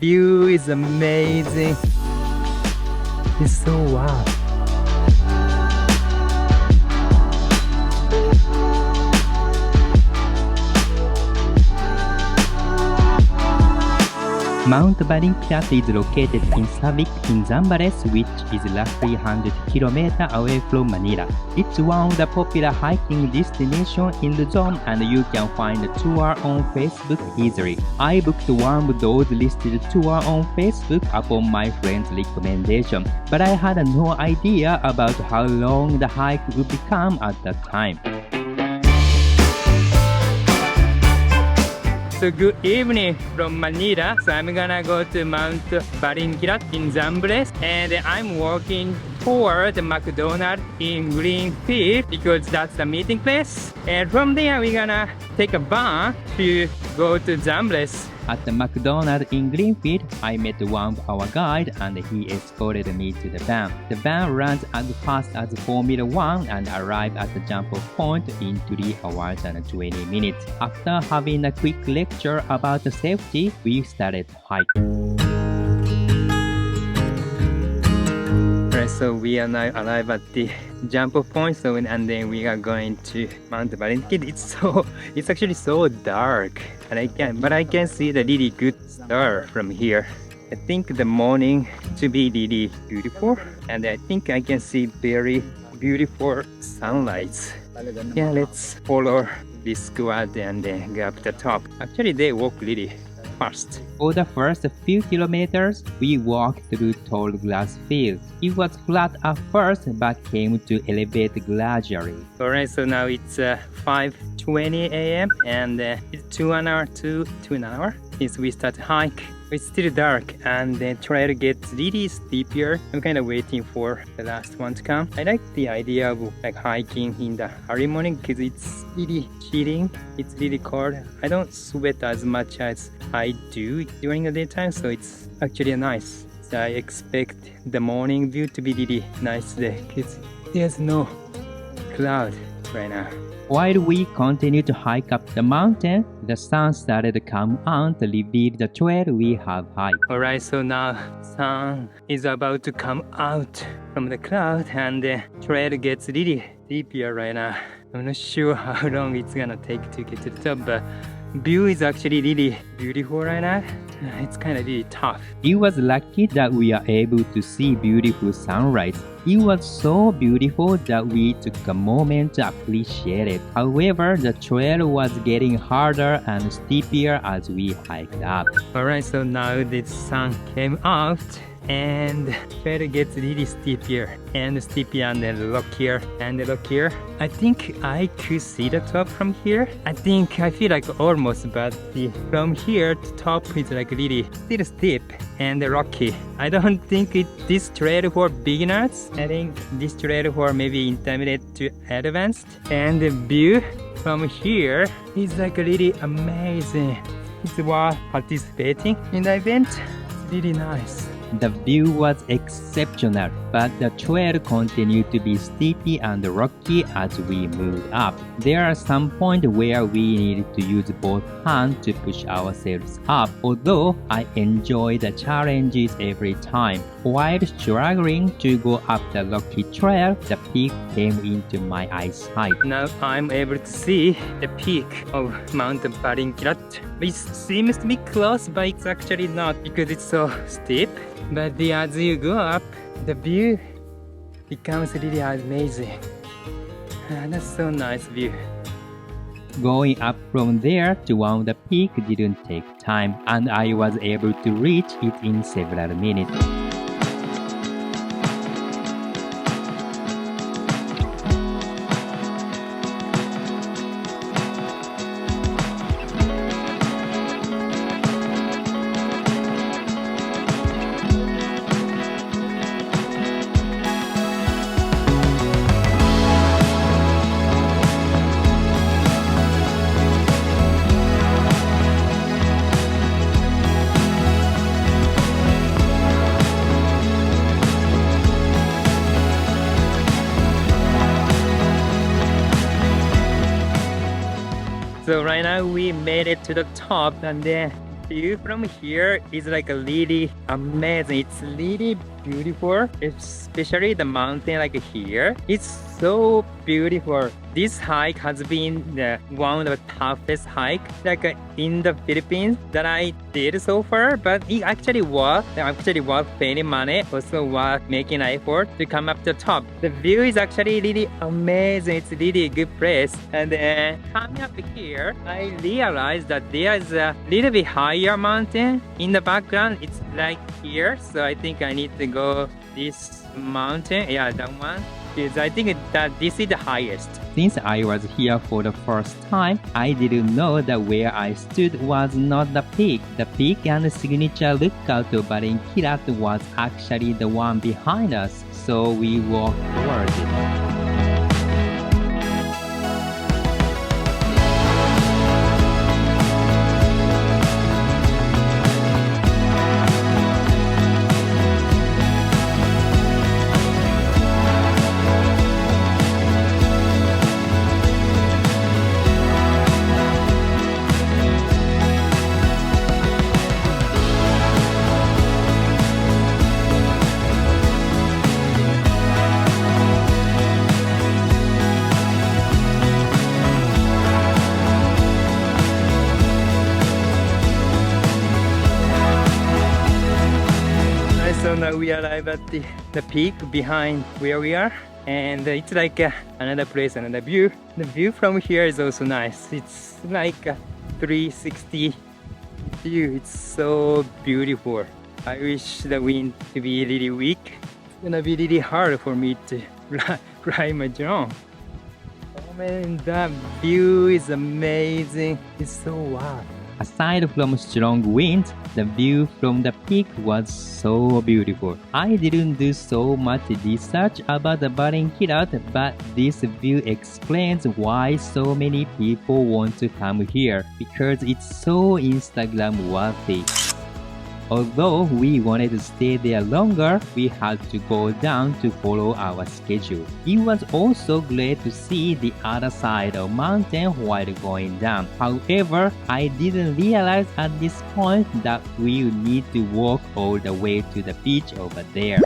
view is amazing. It's so wow. Mount Balingkilat is located in Savik in Zambales, which is roughly 100 km away from Manila. It's one of the popular hiking destinations in Luzon, and you can find a tour on Facebook easily. I booked one of those listed tours on Facebook upon my friend's recommendation, but I had no idea about how long the hike would become at that time. So good evening from Manila. So I'm gonna go to Mount Balingkilat in Zambales, and I'm walking toward the McDonald's in Greenfield because that's the meeting place. And from there we're gonna take a van to go to Zambales. At the McDonald's in Greenfield, I met one of our guide and he escorted me to the van. The van runs as fast as Formula 1 and arrived at the jump-off point in 3 hours and 20 minutes. After having a quick lecture about the safety, we started hiking. Alright, so we are now arrived at the jump-off point, and then we are going to Mount Balingkilat. It's actually so dark, and I can see the really good star from here. I think the morning to be really beautiful, and I think I can see very beautiful sunlight. Yeah, let's follow this squad and then go up the top. Actually, they walk really fast. For the first few kilometers, we walked through tall grass fields. It was flat at first, but came to elevate gradually. Alright, so now it's 5:20 a.m. and it's 2 hours since we start hike. It's still dark and the trail gets really steeper. I'm kind of waiting for the last one to come. I like the idea of like hiking in the early morning because it's really chilling. It's really cold. I don't sweat as much as I do during the daytime, so it's actually nice. So I expect the morning view to be really nice today because there's no cloud right now. While we continued to hike up the mountain, the sun started to come out to reveal the trail we have hiked. Alright, so now sun is about to come out from the cloud and the trail gets really steeper right now. I'm not sure how long it's gonna take to get to the top, but view is actually really beautiful right now. It's kind of really tough. It was lucky that we are able to see beautiful sunrise. It was so beautiful that we took a moment to appreciate it. However, the trail was getting harder and steeper as we hiked up. Alright, so now the sun came out and the trail gets really steeper and then rockier and rockier. I think I could see the top from here. I feel like almost, but from here to top is like really still steep and rocky. I don't think this trail for beginners. I think this trail for maybe intermediate to advanced. And the view from here is like really amazing. It's worth participating in the event. It's really nice. The view was exceptional, but the trail continued to be steepy and rocky as we moved up. There are some points where we needed to use both hands to push ourselves up, although I enjoy the challenges every time. While struggling to go up the rocky trail, the peak came into my eyesight. Now I'm able to see the peak of Mount Balingkilat. It seems to be close, but it's actually not because it's so steep. But as you go up, the view becomes really amazing. That's so nice view. Going up from there to one of the peaks didn't take time, and I was able to reach it in several minutes. So right now we made it to the top, and then view from here is like a really amazing. It's really beautiful, especially the mountain like here. It's so beautiful. This hike has been one of the toughest hike like in the Philippines that I did so far, but it actually worth paying money, also worth making effort to come up to the top. The view is actually really amazing. It's really a good place. And then coming up here, I realized that there is a little bit higher mountain in the background. It's like here, so I think I need to go this mountain. Yeah, that one. Because I think that this is the highest. Since I was here for the first time, I didn't know that where I stood was not the peak. The peak and the signature lookout of Balingkilat was actually the one behind us, so we walked towards it. So now we arrive at the peak behind where we are, and it's like another place, another view. The view from here is also nice. It's like a 360 view. It's so beautiful. I wish the wind to be really weak. It's gonna be really hard for me to fly my drone. Oh man, that view is amazing. It's so wow. Aside from strong wind, the view from the peak was so beautiful. I didn't do so much research about the Balingkilat, but this view explains why so many people want to come here, because it's so Instagram worthy. Although we wanted to stay there longer, we had to go down to follow our schedule. It was also great to see the other side of mountain while going down. However, I didn't realize at this point that we would need to walk all the way to the beach over there.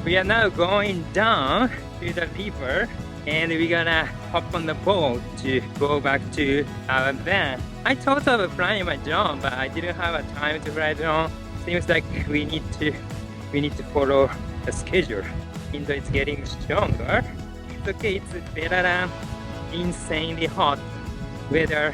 We are now going down to the river, and we're gonna hop on the boat to go back to our van. I thought of flying my drone, but I didn't have a time to fly drone. Seems like we need to follow the schedule. Even though it's getting stronger, it's okay. It's better than insanely hot weather.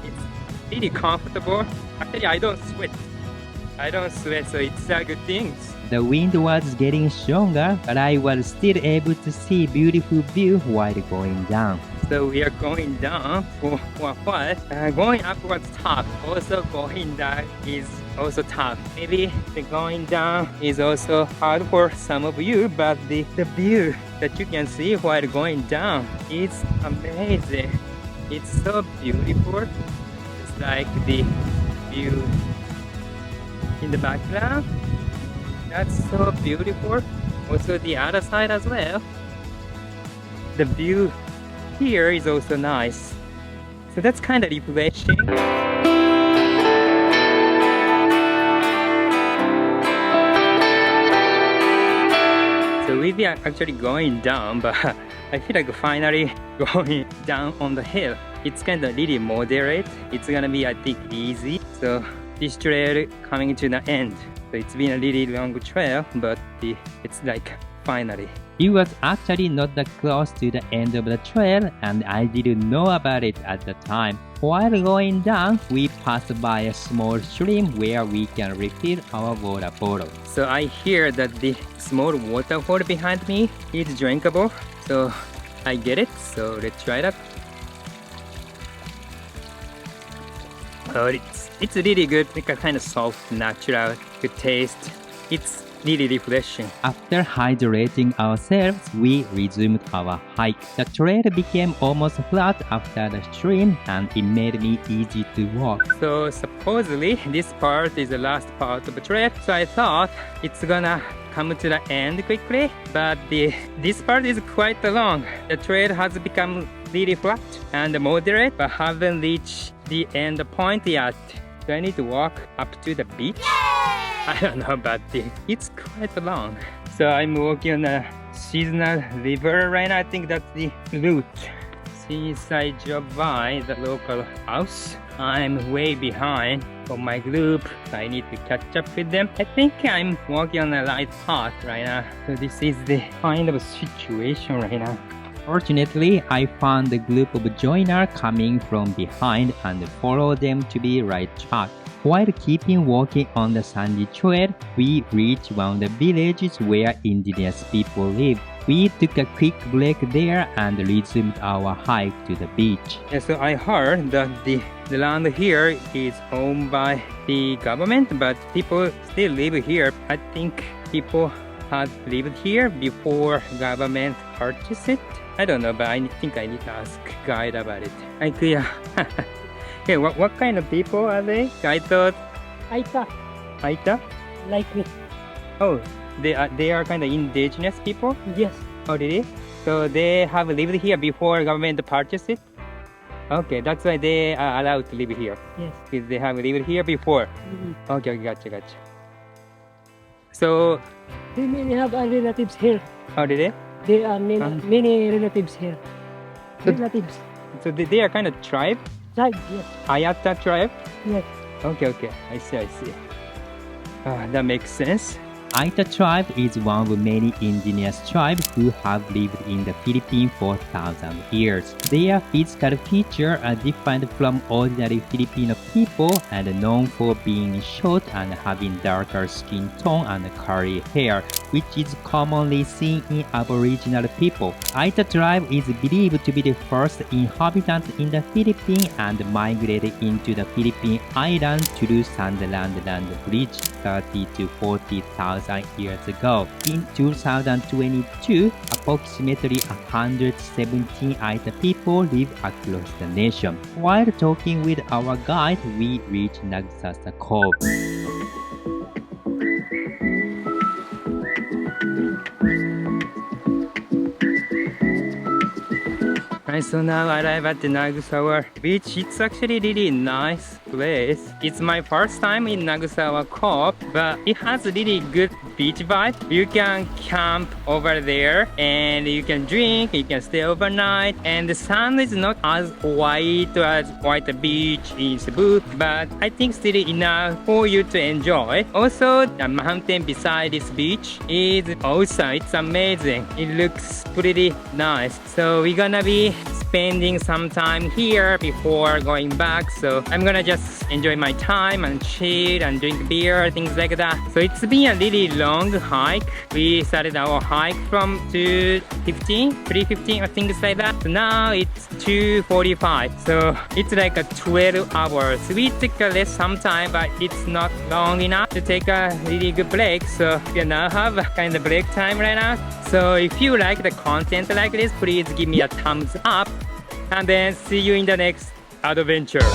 It's really comfortable. Actually, I don't sweat, so it's a good thing. The wind was getting stronger, but I was still able to see beautiful view while going down. So we are going down for a while. Going up was tough. Also going down is also tough. Maybe the going down is also hard for some of you, but the view that you can see while going down is amazing. It's so beautiful. It's like the view in the background. That's so beautiful. Also the other side as well. The view here is also nice. So that's kind of refreshing. So we are actually going down, but I feel like finally going down on the hill. It's kind of really moderate. It's gonna be, I think, easy. So this trail coming to the end. So it's been a really long trail, but it's like finally. It was actually not that close to the end of the trail, and I didn't know about it at the time. While going down, we passed by a small stream where we can refill our water bottle. So I hear that the small waterfall behind me is drinkable, so I get it. So let's try that. Oh, it's really good. Like a kind of soft, natural, good taste. It's really refreshing. After hydrating ourselves, we resumed our hike. The trail became almost flat after the stream, and it made me easy to walk. So supposedly this part is the last part of the trail. So I thought it's gonna come to the end quickly, but this part is quite long. The trail has become really flat and moderate, but haven't reached the end point yet. Do I need to walk up to the beach? I don't know, but it's quite long. So I'm walking on a seasonal river right now. I think that's the route. Since I drove by the local house, I'm way behind on my group. I need to catch up with them. I think I'm walking on the right path right now. So this is the kind of situation right now. Fortunately, I found a group of joiners coming from behind and followed them to the right track. While keeping walking on the sandy trail, we reached one of the villages where indigenous people live. We took a quick break there and resumed our hike to the beach. Yeah, so I heard that the land here is owned by the government, but people still live here. I think people had lived here before government purchased it. I don't know, but I think I need to ask guide about it. Yeah. Okay, what kind of people are they? I thought Aeta. Aeta? Like me. Oh, they are kind of indigenous people? Yes. Oh, really? So they have lived here before government purchased it? Okay, that's why they are allowed to live here. Yes. Because they have lived here before. Okay, gotcha. So, They may have relatives here. oh, did they? There are many relatives here. Relatives. So they are kind of tribe? Tribe, yes. Aeta Tribe? Yes. Okay. I see. That makes sense. Aeta Tribe is one of many indigenous tribes who have lived in the Philippines for thousands of years. Their physical features are different from ordinary Filipino people and known for being short and having darker skin tone and curly hair, which is commonly seen in Aboriginal people. Aeta Tribe is believed to be the first inhabitant in the Philippines and migrated into the Philippine islands through Sunderland Land Bridge 30 to 40,000 years ago. In 2022, approximately 117 Aeta people live across the nation. While talking with our guide, we reached Nagsasa Cove. Right, so now I arrive at the Nagsasa beach. It's actually really nice place. It's my first time in Nagsasa Cove, but it has a really good beach vibe. You can camp over there and you can drink, you can stay overnight, and the sun is not as white the beach in Cebu, but I think still enough for you to enjoy. Also, the mountain beside this beach is awesome. It's amazing. It looks pretty nice. So we're gonna be spending some time here before going back, so I'm gonna just enjoy my time and chill and drink beer, things like that. So it's been a really long hike. We started our hike from 3:15 or things like that. So now it's 2:45, so it's like a 12 hours. We took a less some time, but it's not long enough to take a really good break. So we now have a kind of break time right now. So if you like the content like this, please give me a thumbs up, and then see you in the next adventure.